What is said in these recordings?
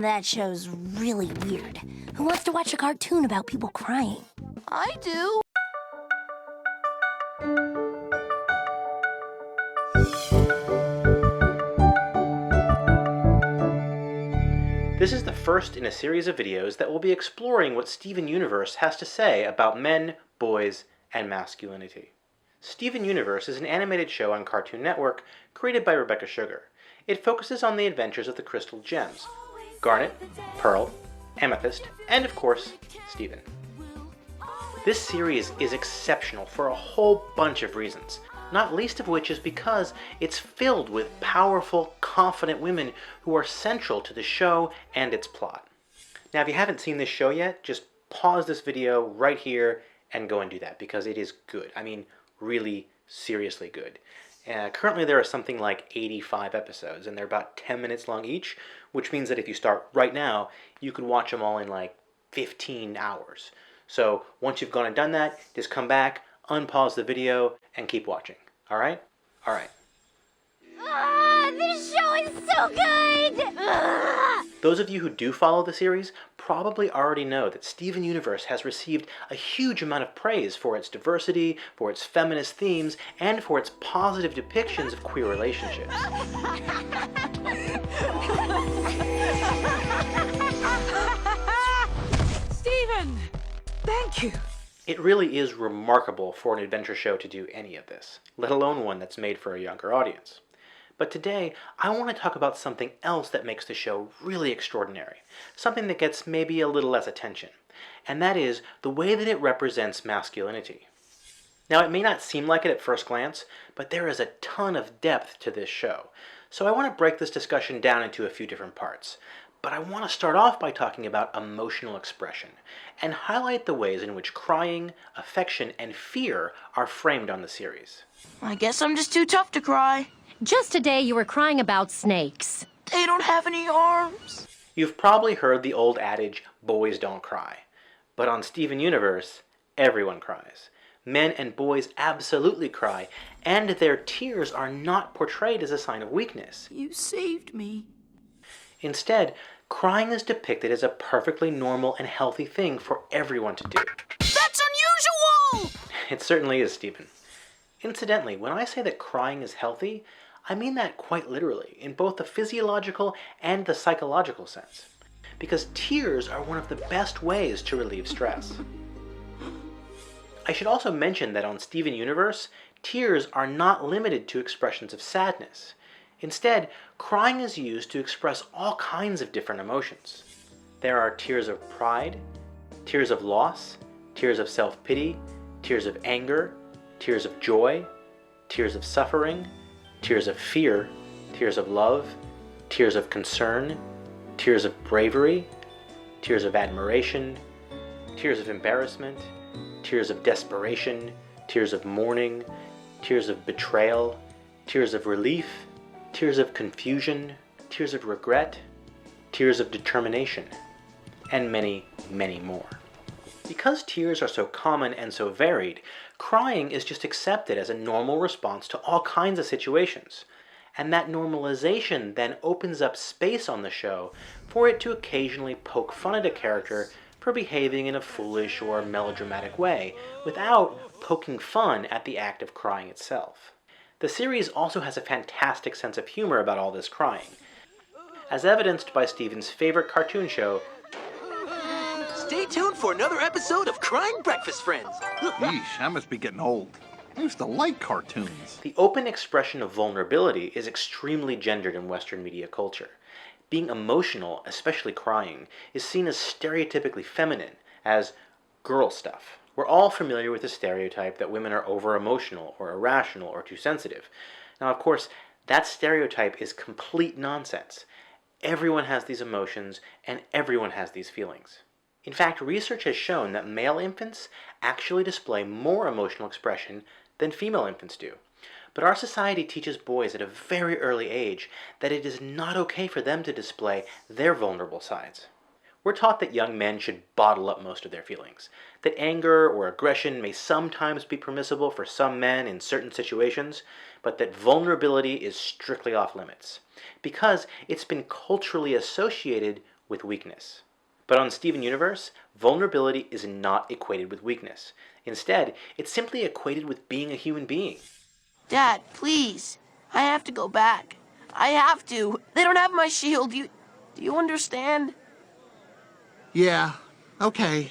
That show's really weird. Who wants to watch a cartoon about people crying? I do. This is the first in a series of videos that will be exploring what Steven Universe has to say about men, boys, and masculinity. Steven Universe is an animated show on Cartoon Network created by Rebecca Sugar. It focuses on the adventures of the crystal gems: Garnet, Pearl, Amethyst, and of course, Steven. This series is exceptional for a whole bunch of reasons, not least of which is because it's filled with powerful, confident women who are central to the show and its plot. Now, if you haven't seen this show yet, just pause this video right here and go and do that, because it is good. I mean, really, seriously good. Currently there are something like 85 episodes, and they're about 10 minutes long each, which means that if you start right now, you can watch them all in like 15 hours. So once you've gone and done that, just come back, unpause the video, and keep watching. Alright? Alright. This show is so good! Those of you who do follow the series probably already know that Steven Universe has received a huge amount of praise for its diversity, for its feminist themes, and for its positive depictions of queer relationships. Steven! Thank you! It really is remarkable for an adventure show to do any of this, let alone one that's made for a younger audience. But today, I want to talk about something else that makes the show really extraordinary, something that gets maybe a little less attention, and that is the way that it represents masculinity. Now, it may not seem like it at first glance, but there is a ton of depth to this show, so I want to break this discussion down into a few different parts. But I want to start off by talking about emotional expression, and highlight the ways in which crying, affection, and fear are framed on the series. I guess I'm just too tough to cry. Just today you were crying about snakes. They don't have any arms. You've probably heard the old adage, boys don't cry. But on Steven Universe, everyone cries. Men and boys absolutely cry, and their tears are not portrayed as a sign of weakness. You saved me. Instead, crying is depicted as a perfectly normal and healthy thing for everyone to do. That's unusual! It certainly is, Steven. Incidentally, when I say that crying is healthy, I mean that quite literally, in both the physiological and the psychological sense. Because tears are one of the best ways to relieve stress. I should also mention that on Steven Universe, tears are not limited to expressions of sadness. Instead, crying is used to express all kinds of different emotions. There are tears of pride, tears of loss, tears of self-pity, tears of anger, tears of joy, tears of suffering, tears of fear, tears of love, tears of concern, tears of bravery, tears of admiration, tears of embarrassment, tears of desperation, tears of mourning, tears of betrayal, tears of relief, tears of confusion, tears of regret, tears of determination, and many, many more. Because tears are so common and so varied, crying is just accepted as a normal response to all kinds of situations. And that normalization then opens up space on the show for it to occasionally poke fun at a character for behaving in a foolish or melodramatic way, without poking fun at the act of crying itself. The series also has a fantastic sense of humor about all this crying, as evidenced by Steven's favorite cartoon show. Stay tuned for another episode of Crying Breakfast Friends. Yeesh, I must be getting old. I used to like cartoons. The open expression of vulnerability is extremely gendered in Western media culture. Being emotional, especially crying, is seen as stereotypically feminine, as girl stuff. We're all familiar with the stereotype that women are over-emotional or irrational or too sensitive. Now, of course, that stereotype is complete nonsense. Everyone has these emotions, and everyone has these feelings. In fact, research has shown that male infants actually display more emotional expression than female infants do. But our society teaches boys at a very early age that it is not okay for them to display their vulnerable sides. We're taught that young men should bottle up most of their feelings, that anger or aggression may sometimes be permissible for some men in certain situations, but that vulnerability is strictly off limits, because it's been culturally associated with weakness. But on Steven Universe, vulnerability is not equated with weakness. Instead, it's simply equated with being a human being. Dad, please. I have to go back. I have to. They don't have my shield. Do you understand? Yeah, okay.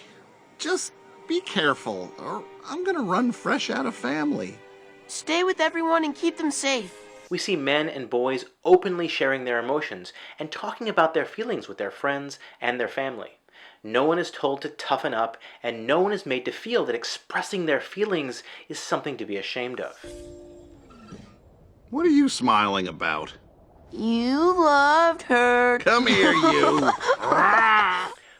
Just be careful, or I'm gonna run fresh out of family. Stay with everyone and keep them safe. We see men and boys openly sharing their emotions and talking about their feelings with their friends and their family. No one is told to toughen up, and no one is made to feel that expressing their feelings is something to be ashamed of. What are you smiling about? You loved her. Come here, you!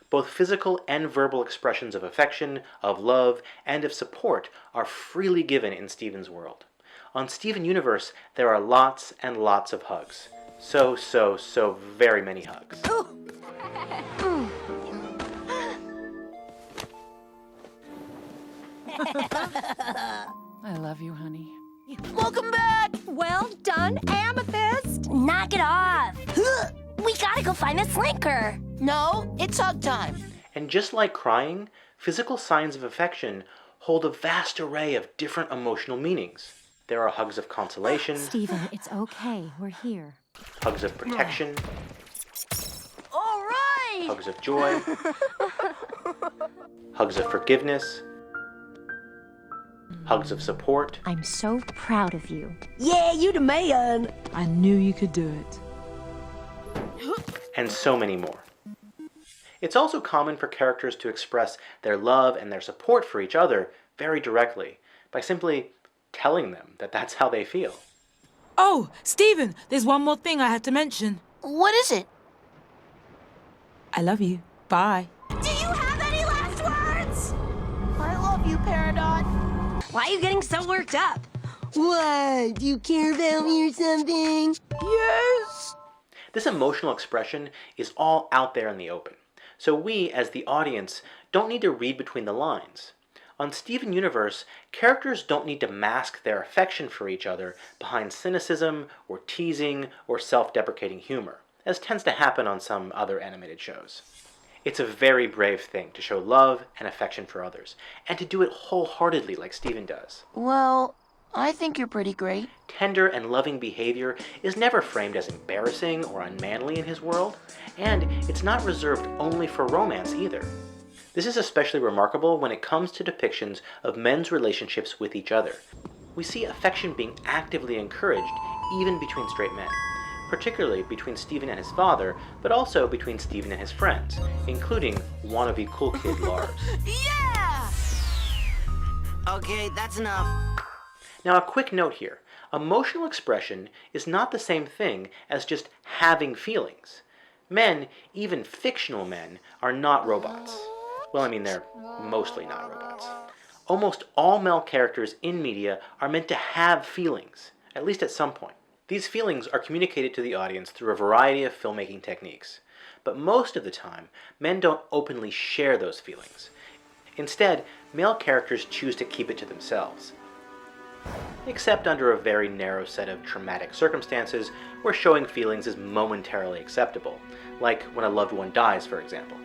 Both physical and verbal expressions of affection, of love, and of support are freely given in Steven's world. On Steven Universe, there are lots and lots of hugs. So very many hugs. I love you, honey. Welcome back. Well done, Amethyst. Knock it off. We gotta go find a slinker. No, it's hug time. And just like crying, physical signs of affection hold a vast array of different emotional meanings. There are hugs of consolation, Steven, it's okay. We're here. hugs of protection, All right. hugs of joy, hugs of forgiveness, hugs of support, I'm so proud of you. Yeah, you the man. I knew you could do it. and so many more. It's also common for characters to express their love and their support for each other very directly by simply telling them that that's how they feel. Oh, Steven, there's one more thing I have to mention. What is it? I love you. Bye. Do you have any last words? I love you, Peridot. Why are you getting so worked up? What? Do you care about me or something? Yes. This emotional expression is all out there in the open, so we, as the audience, don't need to read between the lines. On Steven Universe, characters don't need to mask their affection for each other behind cynicism or teasing or self-deprecating humor, as tends to happen on some other animated shows. It's a very brave thing to show love and affection for others, and to do it wholeheartedly like Steven does. Well, I think you're pretty great. Tender and loving behavior is never framed as embarrassing or unmanly in his world, and it's not reserved only for romance either. This is especially remarkable when it comes to depictions of men's relationships with each other. We see affection being actively encouraged even between straight men, particularly between Steven and his father, but also between Steven and his friends, including wannabe cool kid Lars. Yeah! Okay, that's enough. Now a quick note here. Emotional expression is not the same thing as just having feelings. Men, even fictional men, are not robots. Well, I mean, they're mostly not robots. Almost all male characters in media are meant to have feelings, at least at some point. These feelings are communicated to the audience through a variety of filmmaking techniques. But most of the time, men don't openly share those feelings. Instead, male characters choose to keep it to themselves. Except under a very narrow set of traumatic circumstances where showing feelings is momentarily acceptable, like when a loved one dies, for example.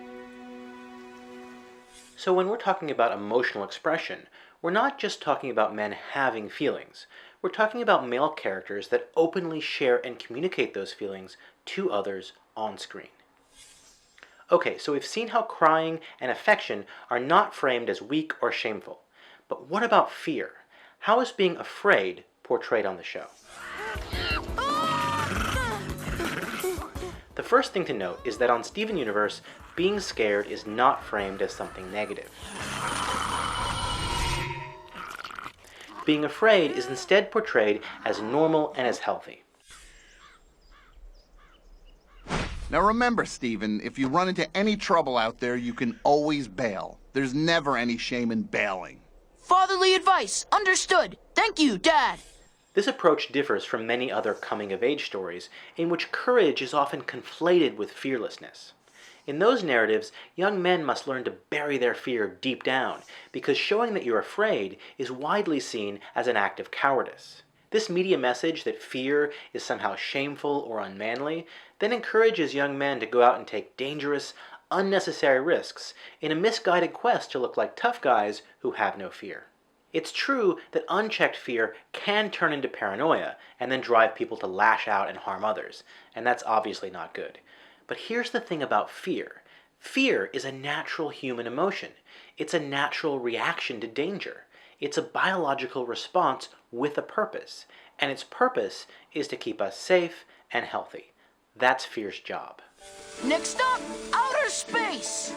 So when we're talking about emotional expression, we're not just talking about men having feelings. We're talking about male characters that openly share and communicate those feelings to others on screen. Okay, so we've seen how crying and affection are not framed as weak or shameful. But what about fear? How is being afraid portrayed on the show? The first thing to note is that on Steven Universe, being scared is not framed as something negative. Being afraid is instead portrayed as normal and as healthy. Now remember, Steven, if you run into any trouble out there, you can always bail. There's never any shame in bailing. Fatherly advice. Understood. Thank you, Dad. This approach differs from many other coming-of-age stories in which courage is often conflated with fearlessness. In those narratives, young men must learn to bury their fear deep down, because showing that you're afraid is widely seen as an act of cowardice. This media message that fear is somehow shameful or unmanly then encourages young men to go out and take dangerous, unnecessary risks in a misguided quest to look like tough guys who have no fear. It's true that unchecked fear can turn into paranoia and then drive people to lash out and harm others, and that's obviously not good. But here's the thing about fear. Fear is a natural human emotion. It's a natural reaction to danger. It's a biological response with a purpose, and its purpose is to keep us safe and healthy. That's fear's job. Next up, outer space!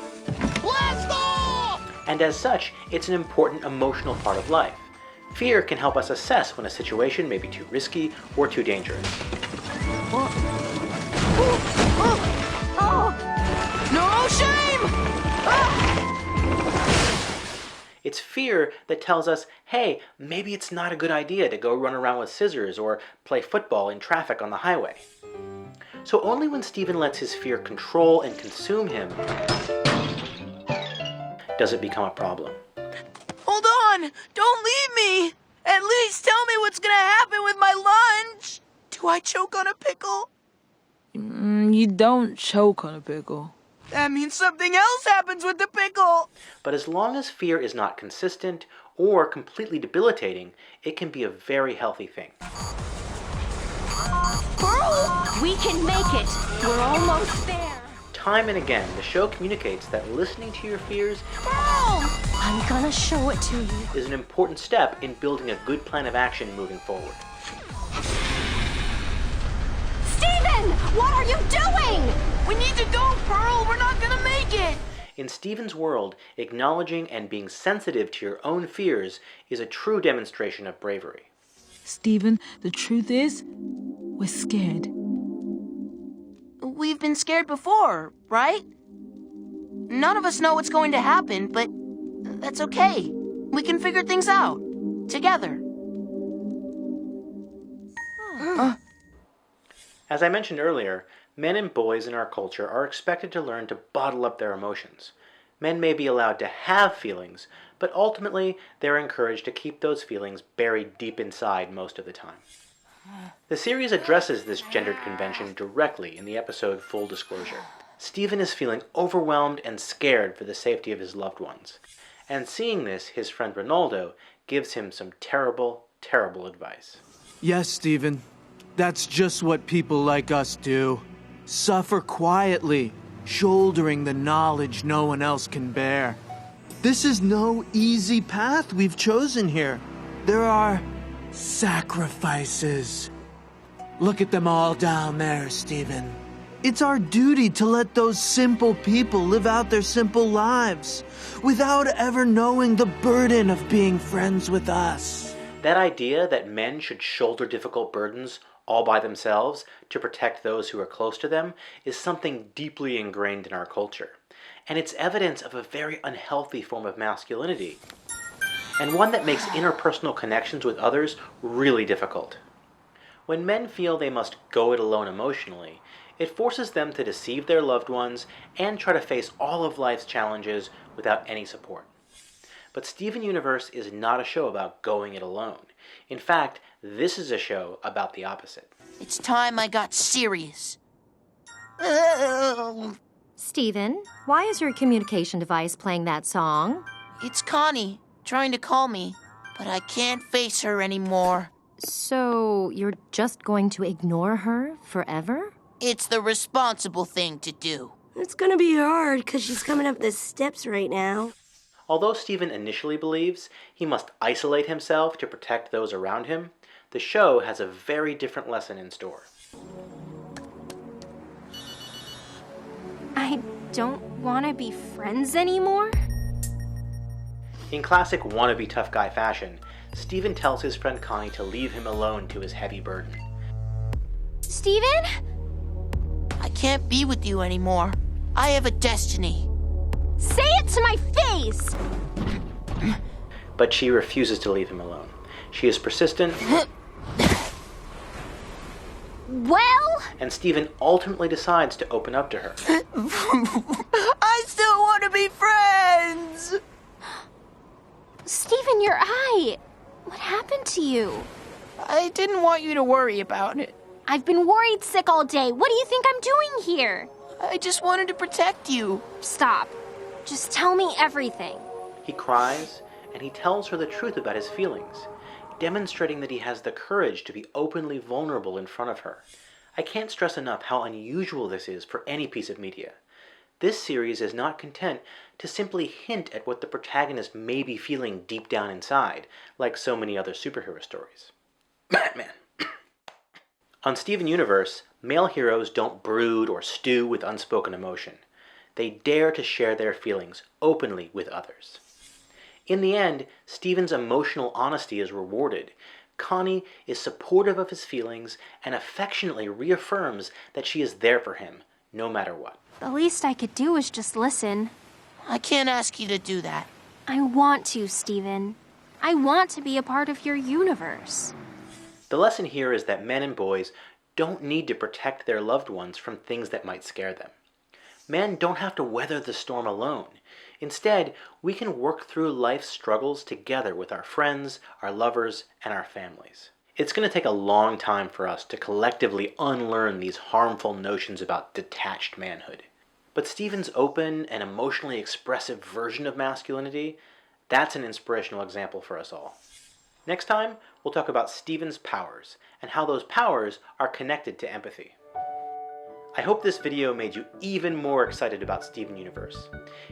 Blast off! And as such, it's an important emotional part of life. Fear can help us assess when a situation may be too risky or too dangerous. No shame! It's fear that tells us, hey, maybe it's not a good idea to go run around with scissors or play football in traffic on the highway. So only when Stephen lets his fear control and consume him does it become a problem. Hold on! Don't leave me! At least tell me what's gonna happen with my lunch! Do I choke on a pickle? You don't choke on a pickle. That means something else happens with the pickle! But as long as fear is not consistent or completely debilitating, it can be a very healthy thing. We can make it. We're almost there. Time and again, the show communicates that listening to your fears I'm gonna show it to you. is an important step in building a good plan of action moving forward. Steven! What are you doing? We need to go, Pearl! We're not gonna make it! In Stephen's world, acknowledging and being sensitive to your own fears is a true demonstration of bravery. Steven, the truth is, we're scared. We've been scared before, right? None of us know what's going to happen, but that's okay. We can figure things out. Together. As I mentioned earlier, men and boys in our culture are expected to learn to bottle up their emotions. Men may be allowed to have feelings, but ultimately they're encouraged to keep those feelings buried deep inside most of the time. The series addresses this gendered convention directly in the episode Full Disclosure. Stephen is feeling overwhelmed and scared for the safety of his loved ones. And seeing this, his friend Ronaldo gives him some terrible, terrible advice. Yes, Stephen. That's just what people like us do. Suffer quietly, shouldering the knowledge no one else can bear. This is no easy path we've chosen here. There are sacrifices. Look at them all down there, Stephen. It's our duty to let those simple people live out their simple lives without ever knowing the burden of being friends with us. That idea that men should shoulder difficult burdens all by themselves to protect those who are close to them is something deeply ingrained in our culture. And it's evidence of a very unhealthy form of masculinity, and one that makes interpersonal connections with others really difficult. When men feel they must go it alone emotionally, it forces them to deceive their loved ones and try to face all of life's challenges without any support. But Steven Universe is not a show about going it alone. In fact, this is a show about the opposite. It's time I got serious. Steven, why is your communication device playing that song? It's Connie, trying to call me, but I can't face her anymore. So, you're just going to ignore her forever? It's the responsible thing to do. It's gonna be hard, because she's coming up the steps right now. Although Stephen initially believes he must isolate himself to protect those around him, the show has a very different lesson in store. I don't want to be friends anymore. In classic wannabe tough guy fashion, Stephen tells his friend Connie to leave him alone to his heavy burden. Steven? I can't be with you anymore. I have a destiny. Say it to my face! But she refuses to leave him alone. She is persistent, Well? and Stephen ultimately decides to open up to her. I still want to be friends! Steven, your eye. What happened to you? I didn't want you to worry about it. I've been worried sick all day. What do you think I'm doing here? I just wanted to protect you. Stop. Just tell me everything. He cries, and he tells her the truth about his feelings, demonstrating that he has the courage to be openly vulnerable in front of her. I can't stress enough how unusual this is for any piece of media. This series is not content to simply hint at what the protagonist may be feeling deep down inside, like so many other superhero stories. Batman. On Steven Universe, male heroes don't brood or stew with unspoken emotion. They dare to share their feelings openly with others. In the end, Steven's emotional honesty is rewarded. Connie is supportive of his feelings and affectionately reaffirms that she is there for him, no matter what. The least I could do is just listen. I can't ask you to do that. I want to, Steven. I want to be a part of your universe. The lesson here is that men and boys don't need to protect their loved ones from things that might scare them. Men don't have to weather the storm alone. Instead, we can work through life's struggles together with our friends, our lovers, and our families. It's going to take a long time for us to collectively unlearn these harmful notions about detached manhood. But Steven's open and emotionally expressive version of masculinity, that's an inspirational example for us all. Next time, we'll talk about Steven's powers and how those powers are connected to empathy. I hope this video made you even more excited about Steven Universe.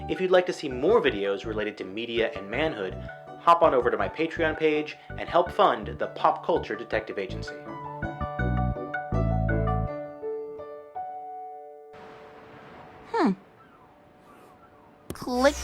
If you'd like to see more videos related to media and manhood, hop on over to my Patreon page and help fund the Pop Culture Detective Agency. Click.